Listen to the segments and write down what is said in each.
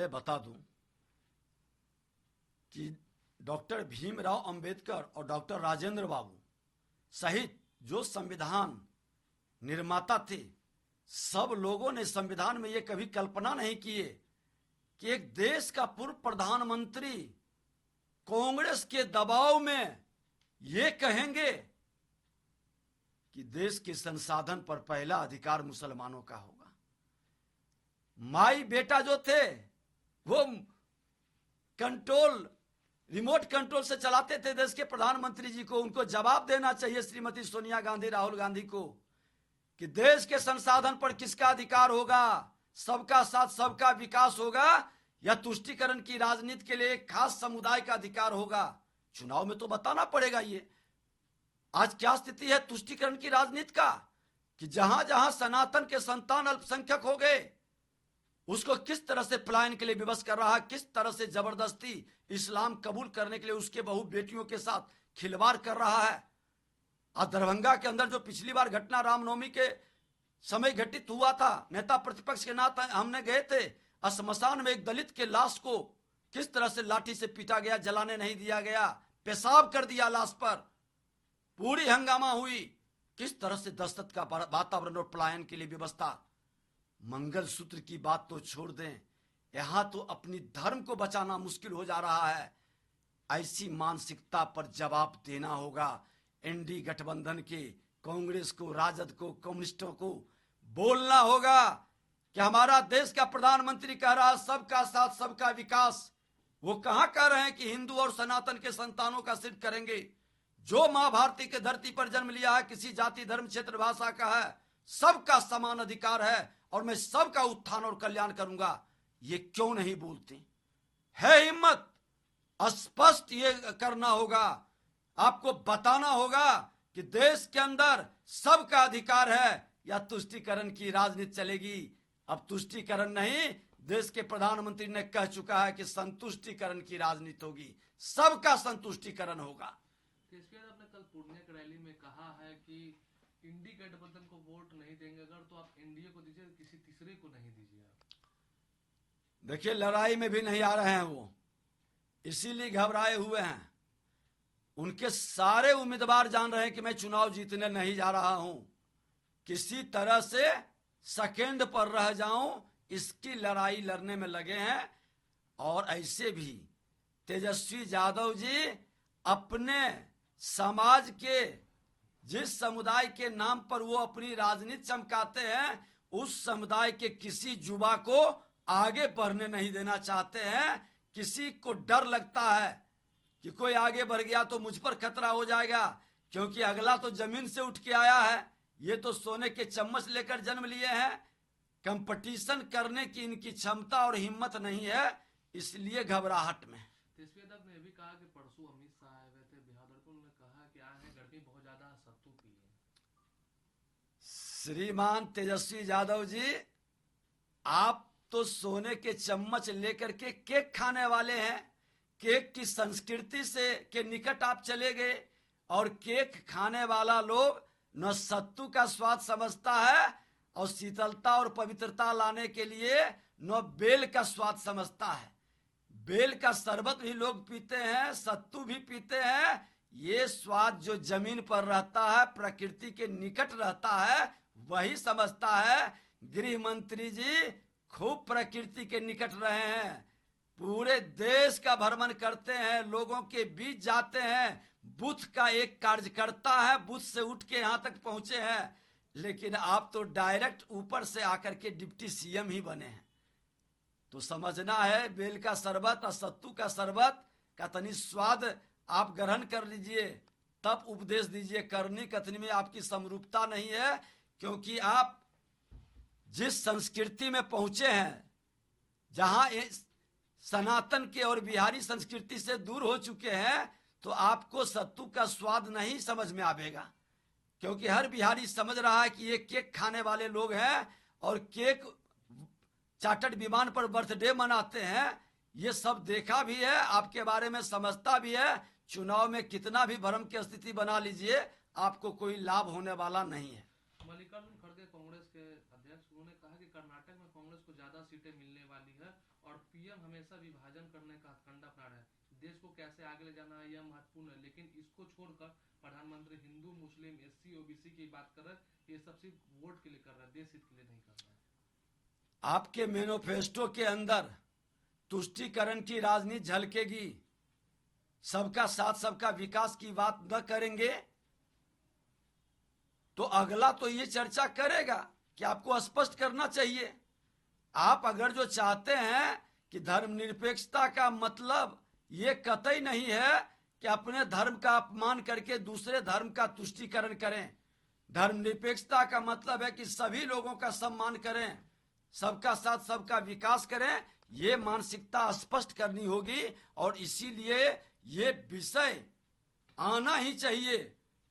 पहले बता दूं कि डॉक्टर भीमराव अंबेडकर और डॉक्टर राजेंद्र बाबू सहित जो संविधान निर्माता थे, सब लोगों ने संविधान में ये कभी कल्पना नहीं किए कि एक देश का पूर्व प्रधानमंत्री कांग्रेस के दबाव में ये कहेंगे कि देश के संसाधन पर पहला अधिकार मुसलमानों का होगा। माई बेटा जो थे वो रिमोट कंट्रोल से चलाते थे देश के प्रधानमंत्री जी को। उनको जवाब देना चाहिए श्रीमती सोनिया गांधी, राहुल गांधी को कि देश के संसाधन पर किसका अधिकार होगा, सबका साथ सबका विकास होगा या तुष्टीकरण की राजनीति के लिए एक खास समुदाय का अधिकार होगा। चुनाव में तो बताना पड़ेगा। ये आज क्या स्थिति है तुष्टीकरण की राजनीति का कि जहां जहां सनातन के संतान अल्पसंख्यक हो गए उसको किस तरह से पलायन के लिए विवश कर रहा है, किस तरह से जबरदस्ती इस्लाम कबूल करने के लिए उसके बहू बेटियों के साथ खिलवाड़ कर रहा है। आज दरभंगा के अंदर जो पिछली बार घटना रामनवमी के समय घटित हुआ था, नेता प्रतिपक्ष के नाते हमने गए थे, श्मशान में एक दलित के लाश को किस तरह से लाठी से पीटा गया, जलाने नहीं दिया गया, पेशाब कर दिया लाश पर, पूरी हंगामा हुई। किस तरह से दहशत का वातावरण और पलायन के लिए व्यवस्था। मंगलसूत्र की बात तो छोड़ दें, यहां तो अपनी धर्म को बचाना मुश्किल हो जा रहा है। ऐसी मानसिकता पर जवाब देना होगा एनडी गठबंधन के, कांग्रेस को, राजद को, कम्युनिस्टों को बोलना होगा कि हमारा देश का प्रधानमंत्री कह रहा है सबका साथ सबका विकास। वो कहां कह रहे हैं कि हिंदू और सनातन के संतानों का सिर्फ करेंगे। जो मां भारती के धरती पर जन्म लिया है, किसी जाति धर्म क्षेत्र भाषा का है, सबका समान अधिकार है और मैं सबका उत्थान और कल्याण करूंगा। ये क्यों नहीं बोलते? है हिम्मत, स्पष्ट ये करना होगा, आपको बताना होगा कि देश के अंदर सबका अधिकार है या तुष्टीकरण की राजनीति चलेगी। अब तुष्टीकरण नहीं, देश के प्रधानमंत्री ने कह चुका है कि संतुष्टीकरण की राजनीति होगी, सबका संतुष्टीकरण होगा। केसरिया ने कल पूर्णिया की रैली में कहा है कि इंडी गठबंधन को वोट नहीं देंगे अगर तो आप एनडीए को दीजिए, किसी तीसरे को नहीं दीजिए। देखिए लड़ाई में भी नहीं आ रहे हैं वो, इसीलिए घबराए हुए हैं। उनके सारे उम्मीदवार जान रहे हैं कि मैं चुनाव जीतने नहीं जा रहा हूं, किसी तरह से सेकेंड पर रह जाऊं, इसकी लड़ाई लड़ने में लगे हैं। और ऐसे भी तेजस्वी यादव जी अपने समाज के जिस समुदाय के नाम पर वो अपनी राजनीति चमकाते हैं, उस समुदाय के किसी युवा को आगे बढ़ने नहीं देना चाहते हैं। किसी को डर लगता है कि कोई आगे बढ़ गया तो मुझ पर खतरा हो जाएगा, क्योंकि अगला तो जमीन से उठ के आया है, ये तो सोने के चम्मच लेकर जन्म लिए हैं। कंपटीशन करने की इनकी क्षमता और हिम्मत नहीं है, इसलिए घबराहट में। तेजस्वी यादव ने भी कहा कि परसों अमित शाह आए हुए थे बिहार, उन्होंने कहा कि आए हैं गर्मी बहुत ज्यादा, सत्तू पिए। श्रीमान तेजस्वी यादव जी, आप तो सोने के चम्मच लेकर के केक खाने वाले हैं। केक की संस्कृति से के निकट आप चले गए और केक खाने वाला लोग न सत्तू का स्वाद समझता है और शीतलता और पवित्रता लाने के लिए न बेल का स्वाद समझता है। बेल का शरबत भी लोग पीते हैं, सत्तू भी पीते हैं। ये स्वाद जो जमीन पर रहता है, प्रकृति के निकट रहता है, वही समझता है। गृह मंत्री जी खूब प्रकृति के निकट रहे हैं, पूरे देश का भ्रमण करते हैं, लोगों के बीच जाते हैं, बूथ का एक कार्यकर्ता है, बूथ से उठ के यहाँ तक पहुंचे हैं। लेकिन आप तो डायरेक्ट ऊपर से आकर के डिप्टी सीएम ही बने हैं। तो समझना है बेल का शरबत और सत्तू का शरबत का तनी स्वाद आप ग्रहण कर लीजिए, तब उपदेश दीजिए। करनी कथनी में आपकी समरूपता नहीं है, क्योंकि आप जिस संस्कृति में पहुंचे हैं, जहां सनातन के और बिहारी संस्कृति से दूर हो चुके हैं, तो आपको सत्तू का स्वाद नहीं समझ में आवेगा। क्योंकि हर बिहारी समझ रहा है कि ये केक खाने वाले लोग हैं और केक चार्टर्ड विमान पर बर्थडे मनाते हैं। ये सब देखा भी है, आपके बारे में समझता भी है। चुनाव में कितना भी भ्रम की स्थिति बना लीजिए, आपको कोई लाभ होने वाला नहीं है। मल्लिकार्जुन खड़गे कांग्रेस के अध्यक्ष, उन्होंने कहा कि कर्नाटक में कांग्रेस को ज्यादा सीटें मिलने वाली है और पीएम हमेशा विभाजन करने का हथकंडा अपना रहा है। देश को कैसे आगे ले जाना है यह महत्वपूर्ण है, लेकिन इसको छोड़कर प्रधानमंत्री हिंदू मुस्लिम एससी ओबीसी की बात कर रहे हैं। ये सब सिर्फ वोट के लिए कर रहा है, देश हित के लिए नहीं कर रहा है। आपके मैनिफेस्टो के अंदर तुष्टीकरण की राजनीति झलकेगी, सबका साथ सबका विकास की बात न करेंगे तो अगला तो ये चर्चा करेगा कि आपको स्पष्ट करना चाहिए। आप अगर जो चाहते हैं कि धर्मनिरपेक्षता का मतलब ये कतई नहीं है कि अपने धर्म का अपमान करके दूसरे धर्म का तुष्टीकरण करें। धर्मनिरपेक्षता का मतलब है कि सभी लोगों का सम्मान करें, सबका साथ सबका विकास करें। ये मानसिकता स्पष्ट करनी होगी और इसीलिए ये विषय आना ही चाहिए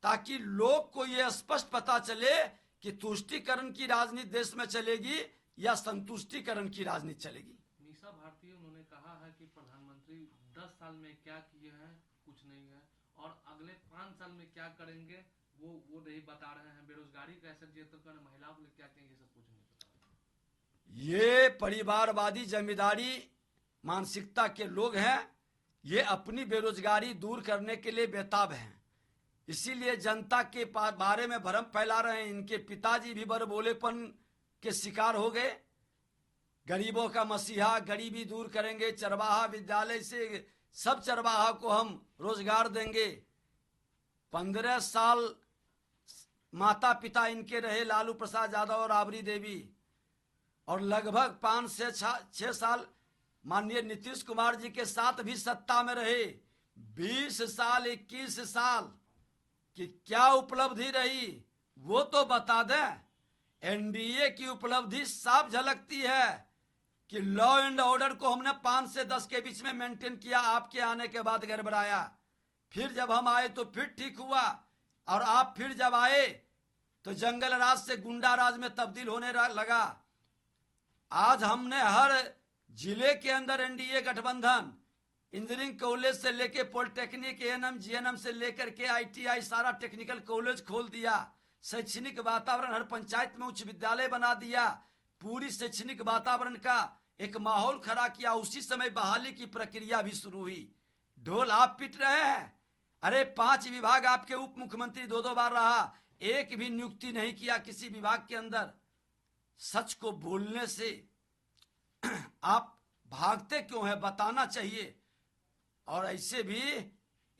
ताकि लोग को ये स्पष्ट पता चले कि तुष्टीकरण की राजनीति देश में चलेगी या संतुष्टीकरण की राजनीति चलेगी। मीसा भारती उन्होंने कहा है कि प्रधानमंत्री 10 साल में क्या किए हैं, कुछ नहीं है, और अगले 5 साल में क्या करेंगे वो नहीं बता रहे हैं। बेरोजगारी कैसे जेतर कर, महिलाओं के लिए क्या करेंगे, ये सब कुछ नहीं बता रहे। ये परिवारवादी जमींदारी मानसिकता के लोग हैं। ये अपनी बेरोजगारी दूर करने के लिए बेताब हैं, इसीलिए जनता के बारे में भ्रम फैला रहे हैं। इनके पिताजी भी बड़बोलेपन के शिकार हो गए। गरीबों का मसीहा, गरीबी दूर करेंगे, चरवाहा विद्यालय से सब चरवाहा को हम रोजगार देंगे। 15 साल माता पिता इनके रहे, लालू प्रसाद यादव और राबड़ी देवी, और लगभग 5 से 6 साल माननीय नीतीश कुमार जी के साथ भी सत्ता में रहे। 20 साल 21 साल कि क्या उपलब्धि रही वो तो बता दें। एनडीए की उपलब्धि साफ झलकती है कि लॉ एंड ऑर्डर को हमने 5 से 10 के बीच में मेंटेन किया। आपके आने के बाद गड़बड़ाया, फिर जब हम आए तो फिर ठीक हुआ, और आप फिर जब आए तो जंगल राज से गुंडा राज में तब्दील होने लगा। आज हमने हर जिले के अंदर एनडीए गठबंधन, इंजीनियरिंग कॉलेज से लेके पॉलिटेक्निक, एएनएम जीएनएम से लेकर के आईटीआई सारा टेक्निकल कॉलेज खोल दिया। शैक्षणिक वातावरण हर पंचायत में उच्च विद्यालय बना दिया। पूरी शैक्षणिक वातावरण का एक माहौल खड़ा किया। उसी समय बहाली की प्रक्रिया भी शुरू हुई। ढोल आप पीट रहे हैं। अरे 5 विभाग आपके उप मुख्यमंत्री 2 बार रहा, एक भी नियुक्ति नहीं किया किसी विभाग के अंदर। सच को बोलने से आप भागते क्यों हैं, बताना चाहिए। और ऐसे भी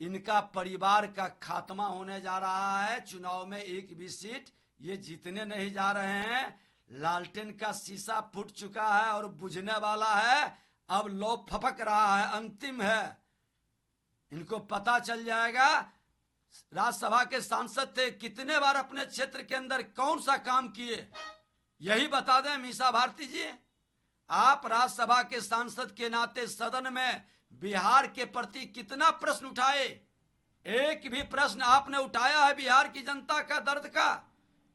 इनका परिवार का खात्मा होने जा रहा है। चुनाव में एक भी सीट ये जीतने नहीं जा रहे हैं। लालटेन का शीशा फूट चुका है और बुझने वाला है। अब लौ फपक रहा है, अंतिम है। इनको पता चल जाएगा। राज्यसभा के सांसद थे, कितने बार अपने क्षेत्र के अंदर कौन सा काम किए, यही बता दें मीसा भारती जी। आप राज्यसभा के सांसद के नाते सदन में बिहार के प्रति कितना प्रश्न उठाए? एक भी प्रश्न आपने उठाया है बिहार की जनता का दर्द का,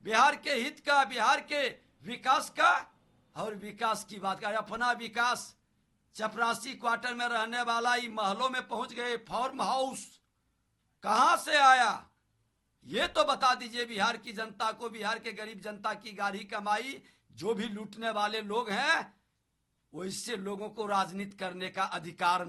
बिहार के हित का, बिहार के विकास का? और विकास की बात करें, अपना विकास, चपरासी क्वार्टर में रहने वाला ही महलों में पहुंच गए। फार्म हाउस कहां से आया ये तो बता दीजिए बिहार की जनता को। बिहार के गरीब जनता की गाढ़ी कमाई जो भी लूटने वाले लोग हैं, वो इससे लोगों को राजनीति करने का अधिकार